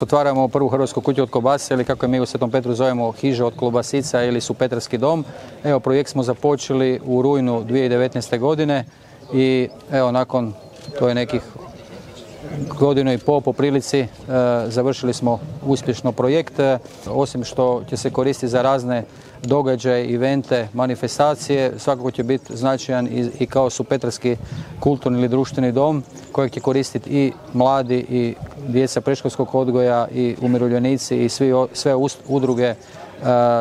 Otvaramo prvu hrvatsku kuću od kobasica ili kako je mi u Svetom Petru zovemo hiža od kobasica ili Supetarski dom. Evo, projekt smo započeli u rujnu 2019. godine i evo nakon to je nekih godinu i pol po prilici završili smo uspješno projekt. Osim što će se koristiti za razne događaje, evente, manifestacije, svakako će biti značajan i kao Supetarski kulturni ili društveni dom kojeg će koristiti i mladi i djeca predškolskog odgoja i umirovljenici i sve udruge,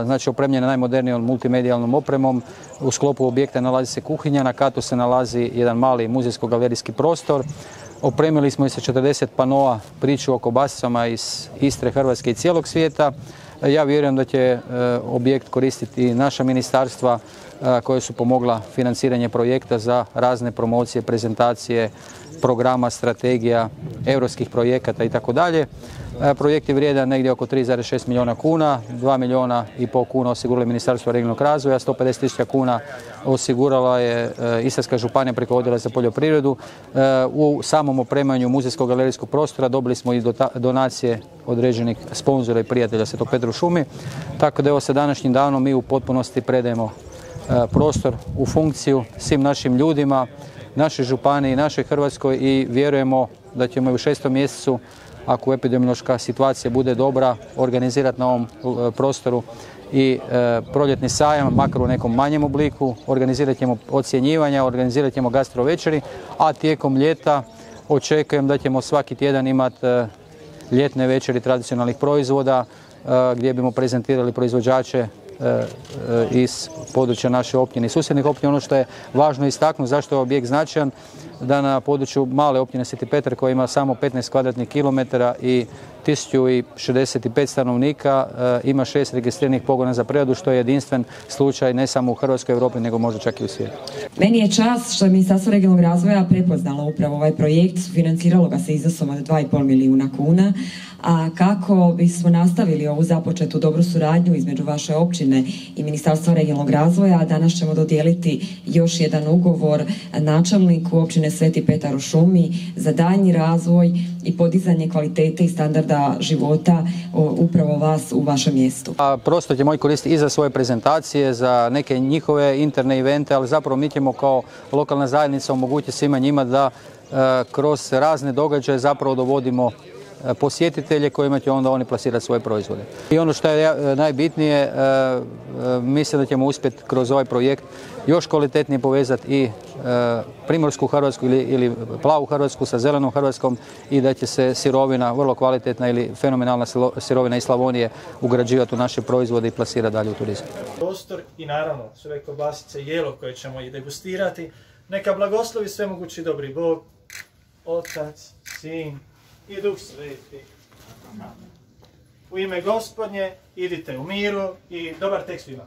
znači opremljene najmodernijom multimedijalnom opremom. U sklopu objekta nalazi se kuhinja, na katu se nalazi jedan mali muzejsko-galerijski prostor. Opremili smo i sa 40 panoa priču o kobasicama iz Istre, Hrvatske i cijelog svijeta. Ja vjerujem da će objekt koristiti i naša ministarstva koje su pomogla financiranje projekta za razne promocije, prezentacije, programa, strategija, europskih projekata itd. Projekt je vrijedan negdje oko 3,6 milijuna kuna, 2,5 milijuna kuna osiguralo je Ministarstvo regionalnog razvoja, 150.000 kuna osigurala je Istarska županija preko Odjela za poljoprivredu. U samom opremanju muzejskog galerijskog prostora dobili smo i donacije određenih sponzora i prijatelja Svetog Petra u šumi, tako da evo sa današnjim danom mi u potpunosti predajemo prostor u funkciju svim našim ljudima, našoj županiji, našoj Hrvatskoj i vjerujemo da ćemo i u 6. mjesecu, ako epidemiološka situacija bude dobra, organizirati na ovom prostoru i proljetni sajam, makar u nekom manjem obliku, organizirat ćemo ocjenjivanja, organizirat ćemo gastro večeri, a tijekom ljeta očekujem da ćemo svaki tjedan imati ljetne večeri tradicionalnih proizvoda gdje bimo prezentirali proizvođače iz područja naše općine i susjednih općina. Ono što je važno istaknuti, zašto je objekt značajan, da na području male općine Sveti Petar koja ima samo 15 kvadratnih kilometara i 1065 stanovnika ima 6 registriranih pogona za preradu, što je jedinstven slučaj ne samo u Hrvatskoj, Europi, nego možda čak i u svijetu. Meni je čast što je Ministarstvo regionalnog razvoja prepoznalo upravo ovaj projekt, sufinanciralo ga se iznosom od 2,5 milijuna kuna, a kako bismo nastavili ovu započetu dobru suradnju između vaše općine i Ministarstva regionalnog razvoja, danas ćemo dodijeliti još jedan ugovor načelniku općine Sveti Petar u šumi za daljnji razvoj i podizanje kvalitete i standarda života upravo vas u vašem mjestu. Prostor će moći koristiti i za svoje prezentacije, za neke njihove interne evente, ali zapravo mi ćemo kao lokalna zajednica omogućiti svima njima da kroz razne događaje zapravo dovodimo posjetitelje kojima će onda oni plasirati svoje proizvode. I ono što je najbitnije, mislim da ćemo uspjeti kroz ovaj projekt još kvalitetnije povezati i primorsku Hrvatsku ili plavu Hrvatsku sa zelenom Hrvatskom i da će se sirovina, vrlo kvalitetna ili fenomenalna sirovina iz Slavonije ugrađivati u naše proizvode i plasirati dalje u turizam. Prostor i naravno sve kobasice i jelo koje ćemo i degustirati, neka blagoslovi svemogući dobri Bog, Otac, Sin i Duh Sveti. U ime Gospodnje idite u miru i dobar tek svima.